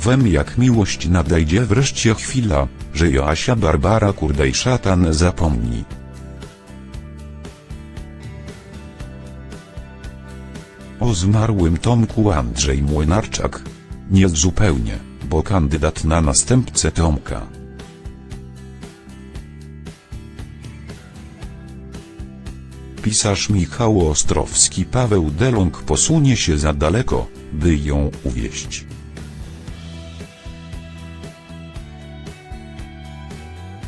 Wem jak miłość nadejdzie wreszcie chwila, że Joasia Barbara kurdej szatan zapomni. O zmarłym Tomku Andrzej Młynarczak. Nie zupełnie, bo kandydat na następcę Tomka. Pisarz Michał Ostrowski Paweł Delong posunie się za daleko, by ją uwieść.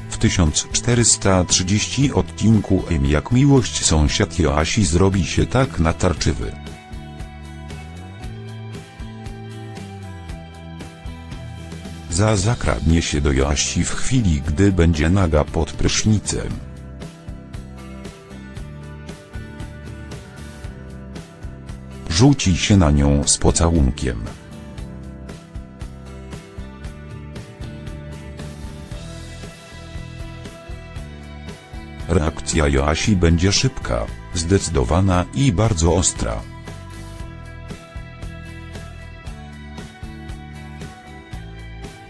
W 1430 odcinku Jak miłość sąsiad Joasi zrobi się tak natarczywy. Zakradnie się do Joasi w chwili, gdy będzie naga pod prysznicem. Rzuci się na nią z pocałunkiem. Reakcja Joasi będzie szybka, zdecydowana i bardzo ostra.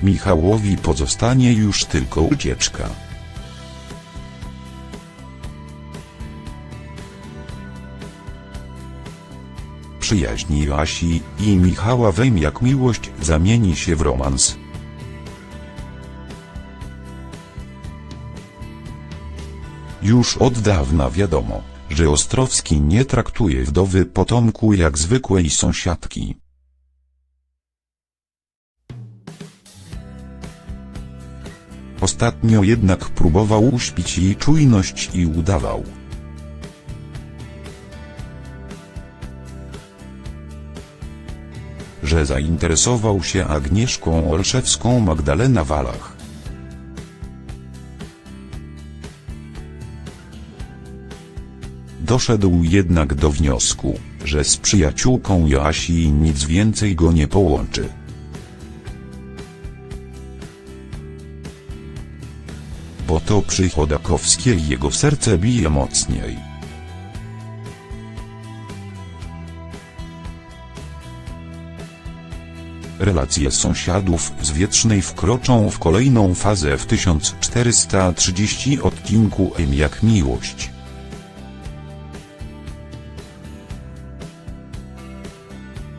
Michałowi pozostanie już tylko ucieczka. Przyjaźń Joasi i Michała Wem jak miłość zamieni się w romans. Już od dawna wiadomo, że Ostrowski nie traktuje wdowy po Tomku jak zwykłej sąsiadki. Ostatnio jednak próbował uśpić jej czujność i udawał, że zainteresował się Agnieszką Olszewską Magdalena Wallach. Doszedł jednak do wniosku, że z przyjaciółką Joasi nic więcej go nie połączy. Bo to przy Chodakowskiej jego serce bije mocniej. Relacje sąsiadów z Wietrznej wkroczą w kolejną fazę w 1430 odcinku Jak miłość.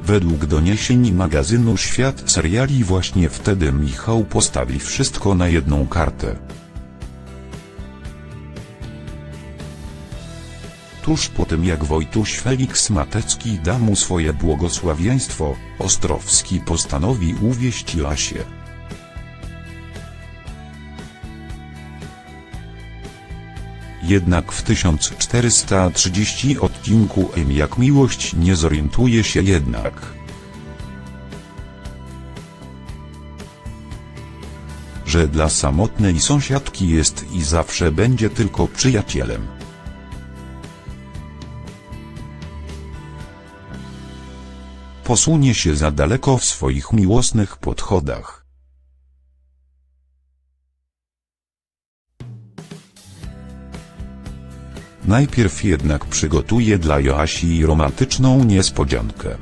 Według doniesień magazynu Świat Seriali właśnie wtedy Michał postawi wszystko na jedną kartę. Tuż po tym jak Wojtuś Feliks Matecki da mu swoje błogosławieństwo, Ostrowski postanowi uwieść Joasię. Jednak w 1430 odcinku Jak miłość nie zorientuje się jednak, że dla samotnej sąsiadki jest i zawsze będzie tylko przyjacielem. Posunie się za daleko w swoich miłosnych podchodach. Najpierw jednak przygotuje dla Joasi romantyczną niespodziankę.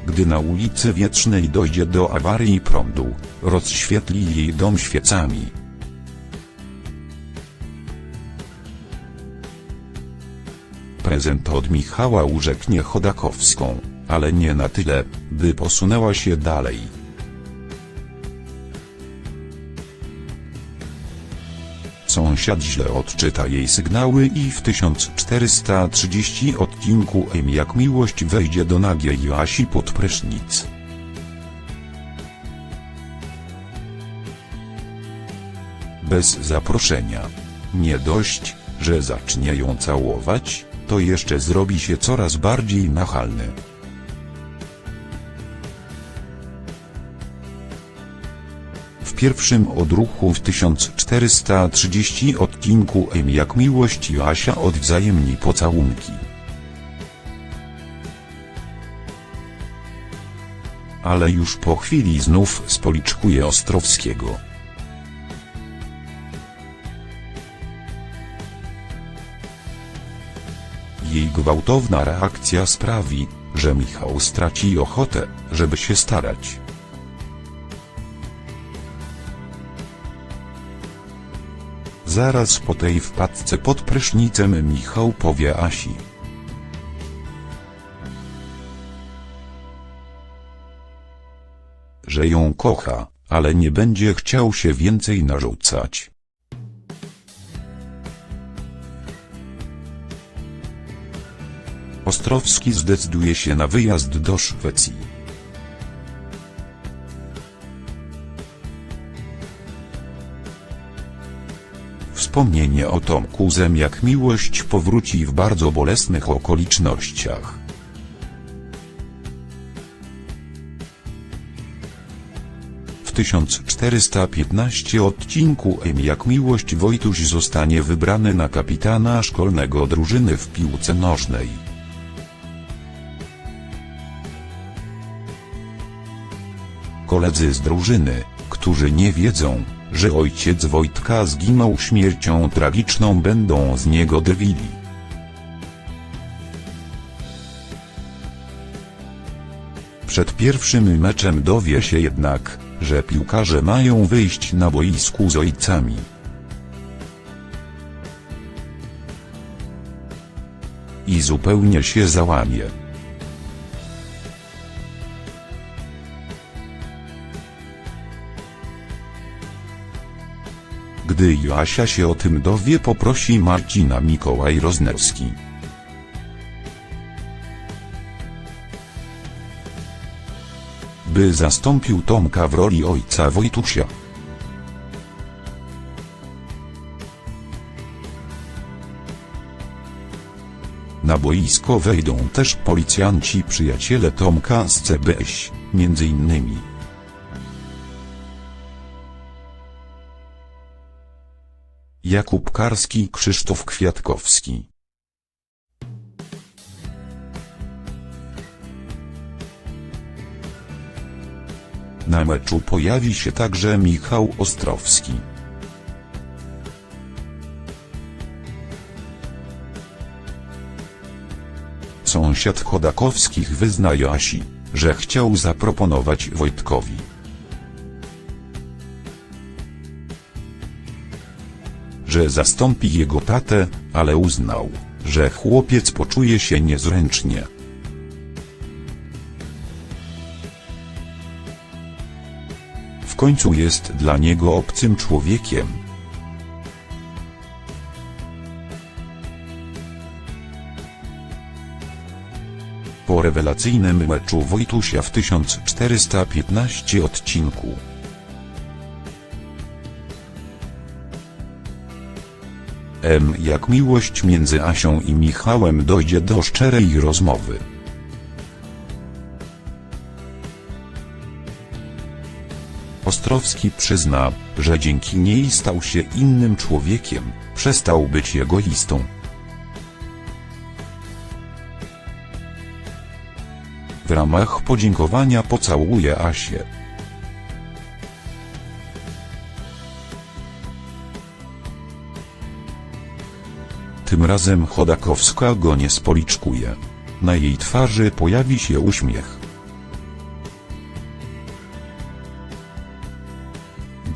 Gdy na ulicy Wietrznej dojdzie do awarii prądu, rozświetli jej dom świecami. Prezent od Michała urzeknie Chodakowską, ale nie na tyle, by posunęła się dalej. Sąsiad źle odczyta jej sygnały i w 1430 odcinku Jak miłość wejdzie do nagiej Joasi pod prysznic. Bez zaproszenia. Nie dość, że zacznie ją całować, to jeszcze zrobi się coraz bardziej nachalny. W pierwszym odruchu w 1430 odcinku Jak miłość Joasia odwzajemni pocałunki. Ale już po chwili znów spoliczkuje Ostrowskiego. Jej gwałtowna reakcja sprawi, że Michał straci ochotę, żeby się starać. Zaraz po tej wpadce pod prysznicem Michał powie Asi, że ją kocha, ale nie będzie chciał się więcej narzucać. Ostrowski zdecyduje się na wyjazd do Szwecji. Wspomnienie o Tomku jak miłość powróci w bardzo bolesnych okolicznościach. W 1415 odcinku jak miłość Wojtuś zostanie wybrany na kapitana szkolnego drużyny w piłce nożnej. Koledzy z drużyny, którzy nie wiedzą, że ojciec Wojtka zginął śmiercią tragiczną, będą z niego drwili. Przed pierwszym meczem dowie się jednak, że piłkarze mają wyjść na boisku z ojcami. I zupełnie się załamie. Gdy Joasia się o tym dowie, poprosi Marcina Mikołaj Roznerski, by zastąpił Tomka w roli ojca Wojtusia. Na boisko wejdą też policjanci przyjaciele Tomka z CBŚ, między innymi Jakub Karski, Krzysztof Kwiatkowski. Na meczu pojawi się także Michał Ostrowski. Sąsiad Chodakowskich wyzna Joasi, że chciał zaproponować Wojtkowi, że zastąpi jego tatę, ale uznał, że chłopiec poczuje się niezręcznie. W końcu jest dla niego obcym człowiekiem. Po rewelacyjnym meczu Wojtusia w 1415 odcinku jak miłość między Asią i Michałem dojdzie do szczerej rozmowy. Ostrowski przyzna, że dzięki niej stał się innym człowiekiem, przestał być egoistą. W ramach podziękowania pocałuje Asię. Tym razem Chodakowska go nie spoliczkuje. Na jej twarzy pojawi się uśmiech.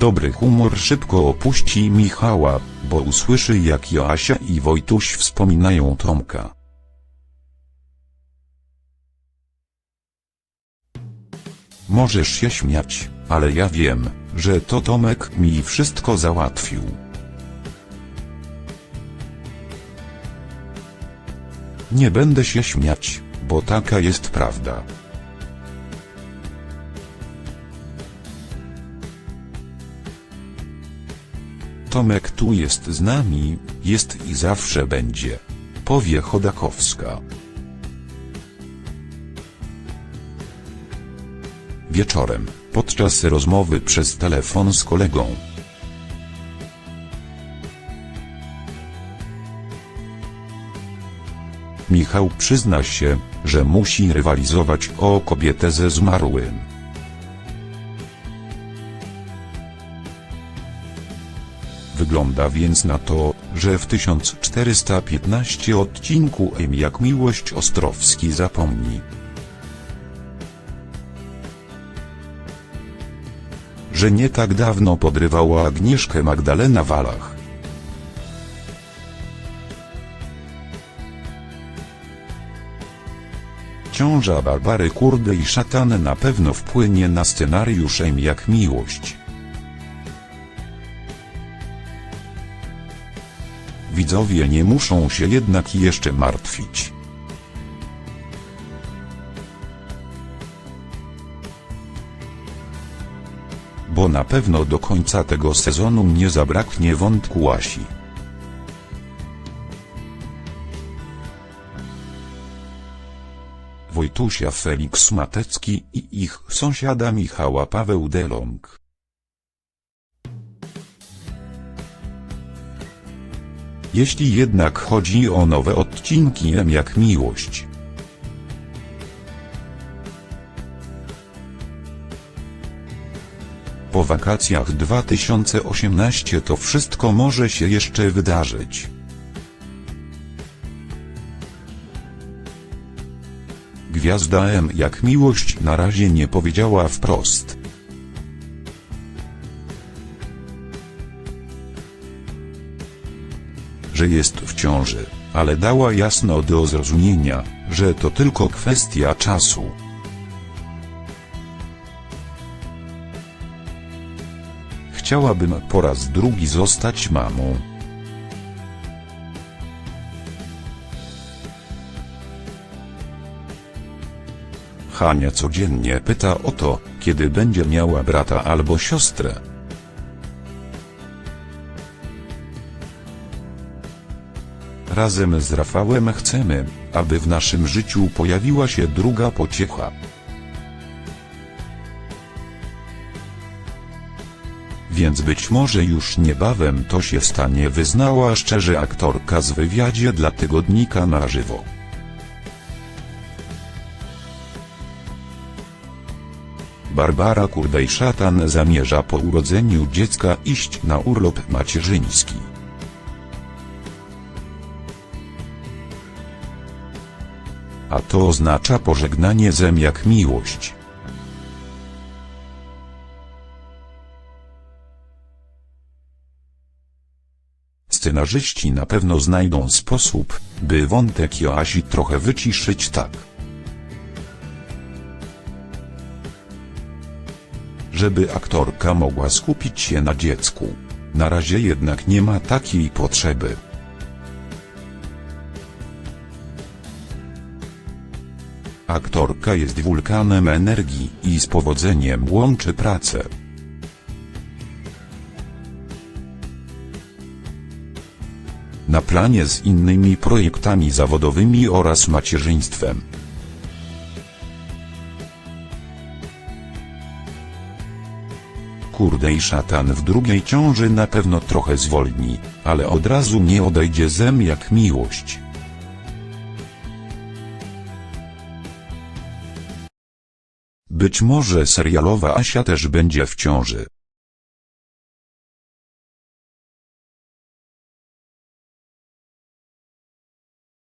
Dobry humor szybko opuści Michała, bo usłyszy, jak Joasia i Wojtuś wspominają Tomka. Możesz się śmiać, ale ja wiem, że to Tomek mi wszystko załatwił. Nie będę się śmiać, bo taka jest prawda. Tomek tu jest z nami, jest i zawsze będzie, powie Chodakowska. Wieczorem, podczas rozmowy przez telefon z kolegą, Michał przyzna się, że musi rywalizować o kobietę ze zmarłym. W Wygląda więc na to, że w 1415 odcinku M jak miłość Ostrowski zapomni, że nie tak dawno podrywała Agnieszkę Magdalena Wallach. Ciąża Barbary Kurdej-Szatan na pewno wpłynie na scenariusz M jak miłość. Widzowie nie muszą się jednak jeszcze martwić. Bo na pewno do końca tego sezonu nie zabraknie wątku Asi. Wojtusia Felix Matecki i ich sąsiada Michała Paweł Delong. Jeśli jednak chodzi o nowe odcinki M jak miłość, po wakacjach 2018 to wszystko może się jeszcze wydarzyć. Gwiazda M jak miłość na razie nie powiedziała wprost, że jest w ciąży, ale dała jasno do zrozumienia, że to tylko kwestia czasu. Chciałabym po raz drugi zostać mamą. Hania codziennie pyta o to, kiedy będzie miała brata albo siostrę. Razem z Rafałem chcemy, aby w naszym życiu pojawiła się druga pociecha. Więc być może już niebawem to się stanie, wyznała szczerze aktorka w wywiadzie dla tygodnika Na żywo. Barbara Kurdej-Szatan zamierza po urodzeniu dziecka iść na urlop macierzyński. A to oznacza pożegnanie z M jak miłość. Scenarzyści na pewno znajdą sposób, by wątek Joasi trochę wyciszyć tak, żeby aktorka mogła skupić się na dziecku. Na razie jednak nie ma takiej potrzeby. Aktorka jest wulkanem energii i z powodzeniem łączy pracę na planie z innymi projektami zawodowymi oraz macierzyństwem. Kurdej-Szatan w drugiej ciąży na pewno trochę zwolni, ale od razu nie odejdzie z M jak miłość. Być może serialowa Asia też będzie w ciąży.